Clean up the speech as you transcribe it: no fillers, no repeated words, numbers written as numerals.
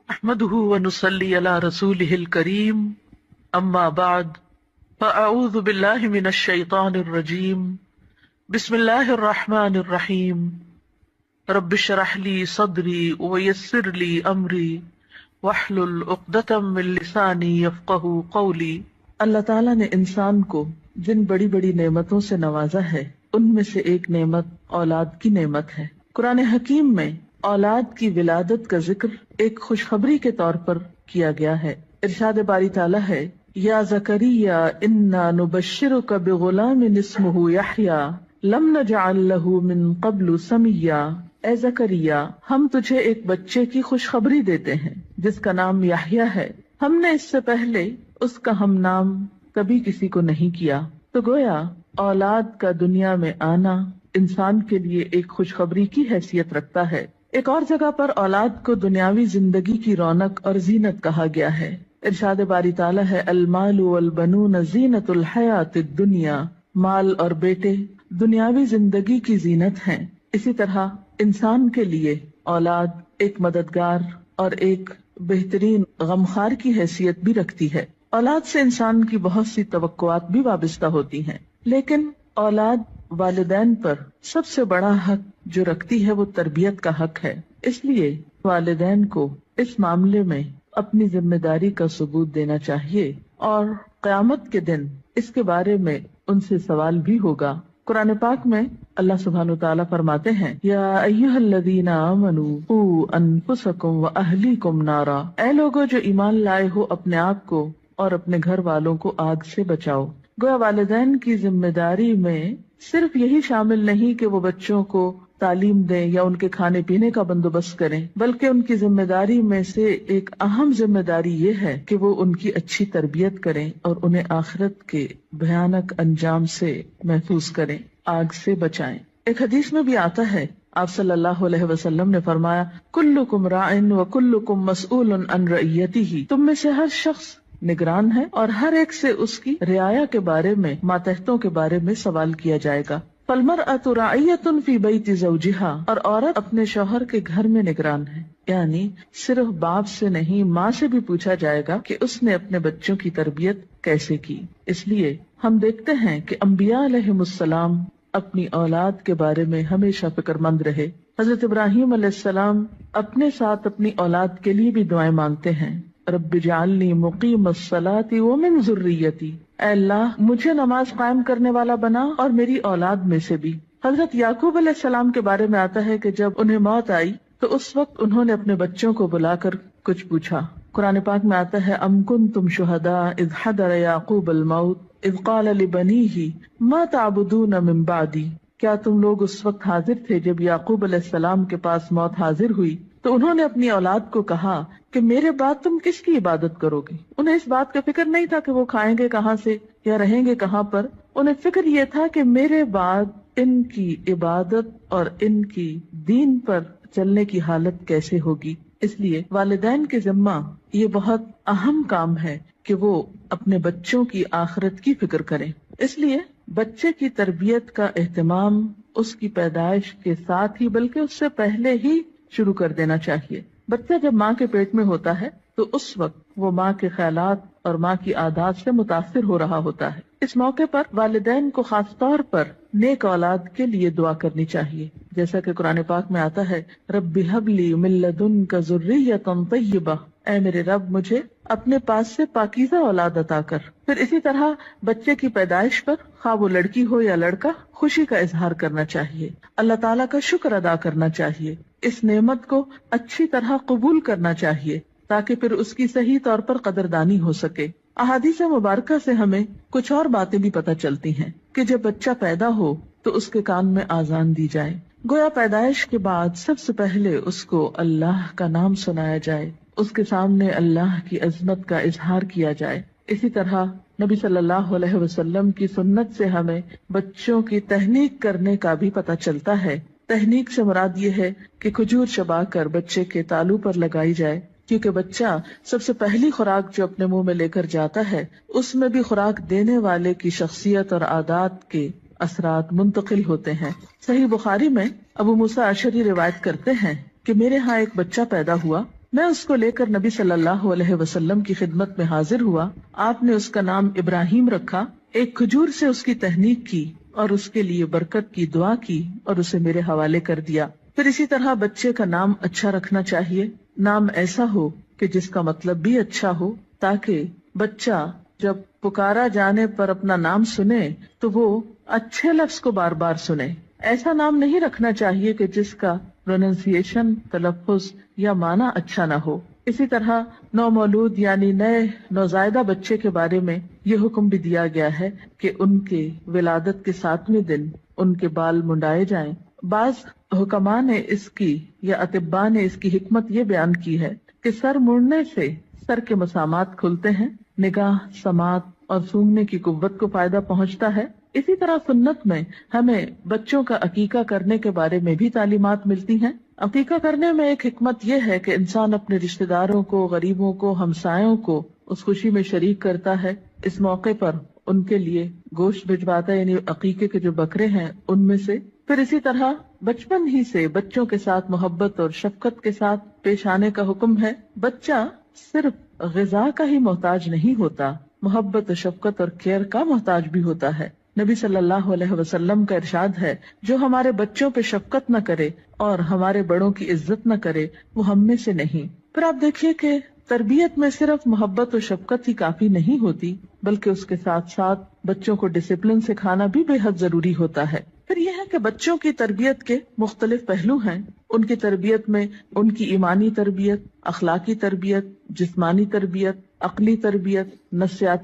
نحمده ونصلي على رسوله الكريم اما بعد فاعوذ بالله من الشيطان الرجيم بسم الله الرحمن الرحيم رب اشرح لي صدري ويسر لي امري واحلل عقدة من لساني يفقهوا قولي۔ اللہ تعالیٰ نے انسان کو جن بڑی بڑی نعمتوں سے نوازا ہے ان میں سے ایک نعمت اولاد کی نعمت ہے۔ قرآن حکیم میں اولاد کی ولادت کا ذکر ایک خوشخبری کے طور پر کیا گیا ہے۔ ارشاد باری تعالیٰ ہے، یا زکریا انا نبشرک بغلام اسمہ یحییٰ لم نجعل لہ من قبل سمیا۔ اے زکریا، ہم تجھے ایک بچے کی خوشخبری دیتے ہیں جس کا نام یحییٰ ہے، ہم نے اس سے پہلے اس کا ہم نام کبھی کسی کو نہیں کیا۔ تو گویا اولاد کا دنیا میں آنا انسان کے لیے ایک خوشخبری کی حیثیت رکھتا ہے۔ ایک اور جگہ پر اولاد کو دنیاوی زندگی کی رونق اور زینت کہا گیا ہے۔ ارشاد باری تعالیٰ ہے، المال والبنون زینت الحیات الدنیا۔ مال اور بیٹے دنیاوی زندگی کی زینت ہیں۔ اسی طرح انسان کے لیے اولاد ایک مددگار اور ایک بہترین غمخوار کی حیثیت بھی رکھتی ہے۔ اولاد سے انسان کی بہت سی توقعات بھی وابستہ ہوتی ہیں، لیکن اولاد والدین پر سب سے بڑا حق جو رکھتی ہے وہ تربیت کا حق ہے۔ اس لیے والدین کو اس معاملے میں اپنی ذمہ داری کا ثبوت دینا چاہیے، اور قیامت کے دن اس کے بارے میں ان سے سوال بھی ہوگا۔ قرآن پاک میں اللہ سبحانہ وتعالیٰ فرماتے ہیں، یا ایھا الذین آمنوا قوا انفسکم واہلیکم نارا۔ اے لوگو جو ایمان لائے ہو، اپنے آپ کو اور اپنے گھر والوں کو آگ سے بچاؤ۔ گویا والدین کی ذمہ داری میں صرف یہی شامل نہیں کہ وہ بچوں کو تعلیم دیں یا ان کے کھانے پینے کا بندوبست کریں، بلکہ ان کی ذمہ داری میں سے ایک اہم ذمہ داری یہ ہے کہ وہ ان کی اچھی تربیت کریں اور انہیں آخرت کے بھیانک انجام سے محفوظ کریں، آگ سے بچائیں۔ ایک حدیث میں بھی آتا ہے، آپ صلی اللہ علیہ وسلم نے فرمایا، کلکم راع وکلکم مسئول عن رعیتہ۔ تم میں سے ہر شخص نگران ہے اور ہر ایک سے اس کی رعایا کے بارے میں، ماتحتوں کے بارے میں سوال کیا جائے گا۔ فالمرأۃ راعیۃ فی بیت زوجہا، اور عورت اپنے شوہر کے گھر میں نگران ہے، یعنی صرف باپ سے نہیں، ماں سے بھی پوچھا جائے گا کہ اس نے اپنے بچوں کی تربیت کیسے کی۔ اس لیے ہم دیکھتے ہیں کہ انبیاء علیہم السلام اپنی اولاد کے بارے میں ہمیشہ فکر مند رہے۔ حضرت ابراہیم علیہ السلام اپنے ساتھ اپنی اولاد کے لیے بھی دعائیں مانگتے ہیں، رب اجعلنی مقیم الصلاۃ ومن ذریتی۔ اے اللہ، مجھے نماز قائم کرنے والا بنا اور میری اولاد میں سے بھی۔ حضرت یعقوب علیہ السلام کے بارے میں آتا ہے کہ جب انہیں موت آئی تو اس وقت انہوں نے اپنے بچوں کو بلا کر کچھ پوچھا۔ قرآن پاک میں آتا ہے، ام کنتم شہداء اذ حضر یعقوب الموت اذ قال لبنیہ ما تعبدون من بعدی۔ کیا تم لوگ اس وقت حاضر تھے جب یعقوب علیہ السلام کے پاس موت حاضر ہوئی تو انہوں نے اپنی اولاد کو کہا کہ میرے بعد تم کس کی عبادت کرو گے؟ انہیں اس بات کا فکر نہیں تھا کہ وہ کھائیں گے کہاں سے یا رہیں گے کہاں پر، انہیں فکر یہ تھا کہ میرے بعد ان کی عبادت اور ان کی دین پر چلنے کی حالت کیسے ہوگی۔ اس لیے والدین کے ذمہ یہ بہت اہم کام ہے کہ وہ اپنے بچوں کی آخرت کی فکر کریں۔ اس لیے بچے کی تربیت کا اہتمام اس کی پیدائش کے ساتھ ہی بلکہ اس سے پہلے ہی شروع کر دینا چاہیے۔ بچہ جب ماں کے پیٹ میں ہوتا ہے تو اس وقت وہ ماں کے خیالات اور ماں کی عادات سے متاثر ہو رہا ہوتا ہے۔ اس موقع پر والدین کو خاص طور پر نیک اولاد کے لیے دعا کرنی چاہیے، جیسا کہ قرآن پاک میں آتا ہے، رب ہب لی من لدنک ذریۃ طیبہ۔ اے میرے رب، مجھے اپنے پاس سے پاکیزہ اولاد عطا کر۔ پھر اسی طرح بچے کی پیدائش پر، خواہ وہ لڑکی ہو یا لڑکا، خوشی کا اظہار کرنا چاہیے، اللہ تعالیٰ کا شکر ادا کرنا چاہیے، اس نعمت کو اچھی طرح قبول کرنا چاہیے تاکہ پھر اس کی صحیح طور پر قدردانی ہو سکے۔ احادیث مبارکہ سے ہمیں کچھ اور باتیں بھی پتہ چلتی ہیں کہ جب بچہ پیدا ہو تو اس کے کان میں آذان دی جائے، گویا پیدائش کے بعد سب سے پہلے اس کو اللہ کا نام سنایا جائے، اس کے سامنے اللہ کی عظمت کا اظہار کیا جائے۔ اسی طرح نبی صلی اللہ علیہ وسلم کی سنت سے ہمیں بچوں کی تہنیک کرنے کا بھی پتہ چلتا ہے۔ تہنیک سے مراد یہ ہے کہ کھجور چبا کر بچے کے تالو پر لگائی جائے، کیونکہ بچہ سب سے پہلی خوراک جو اپنے منہ میں لے کر جاتا ہے اس میں بھی خوراک دینے والے کی شخصیت اور عادات کے اثرات منتقل ہوتے ہیں۔ صحیح بخاری میں ابو موسیٰ اشعری روایت کرتے ہیں کہ میرے ہاں ایک بچہ پیدا ہوا، میں اس کو لے کر نبی صلی اللہ علیہ وسلم کی خدمت میں حاضر ہوا. آپ نے اس کا نام ابراہیم رکھا. ایک کھجور سے اس کی تہنیک کی اور اس کے لیے برکت کی دعا کی اور اسے میرے حوالے کر دیا. پھر اسی طرح بچے کا نام اچھا رکھنا چاہیے. نام ایسا ہو کہ جس کا مطلب بھی اچھا ہو، تاکہ بچہ جب پکارا جانے پر اپنا نام سنے تو وہ اچھے لفظ کو بار بار سنے. ایسا نام نہیں رکھنا چاہیے کہ جس کا پروننسیشن، تلفظ یا معنی اچھا نہ ہو. اسی طرح نومولود یعنی نئے نوزائیدہ بچے کے بارے میں یہ حکم بھی دیا گیا ہے کہ ان کے ولادت کے 7ویں دن ان کے بال منڈائے جائیں. بعض حکماء نے اس کی یا اطباء نے اس کی حکمت یہ بیان کی ہے کہ سر مڑنے سے سر کے مسامات کھلتے ہیں، نگاہ، سماعت اور سونگھنے کی قوت کو فائدہ پہنچتا ہے. اسی طرح سنت میں ہمیں بچوں کا عقیقہ کرنے کے بارے میں بھی تعلیمات ملتی ہیں. عقیقہ کرنے میں ایک حکمت یہ ہے کہ انسان اپنے رشتہ داروں کو، غریبوں کو، ہمسایوں کو اس خوشی میں شریک کرتا ہے. اس موقع پر ان کے لیے گوشت بھجواتا ہے، یعنی عقیقے کے جو بکرے ہیں ان میں سے. پھر اسی طرح بچپن ہی سے بچوں کے ساتھ محبت اور شفقت کے ساتھ پیش آنے کا حکم ہے. بچہ صرف غذا کا ہی محتاج نہیں ہوتا، محبت و شفقت اور کیئر کا محتاج بھی ہوتا ہے. نبی صلی اللہ علیہ وسلم کا ارشاد ہے، جو ہمارے بچوں پہ شفقت نہ کرے اور ہمارے بڑوں کی عزت نہ کرے وہ ہم میں سے نہیں. پھر آپ دیکھیے کہ تربیت میں صرف محبت و شفقت ہی کافی نہیں ہوتی، بلکہ اس کے ساتھ ساتھ بچوں کو ڈسپلن سکھانا بھی بے حد ضروری ہوتا ہے. پھر یہ ہے کہ بچوں کی تربیت کے مختلف پہلو ہیں. ان کی تربیت میں ان کی ایمانی تربیت، اخلاقی تربیت، جسمانی تربیت، عقلی تربیت، نفسیاتی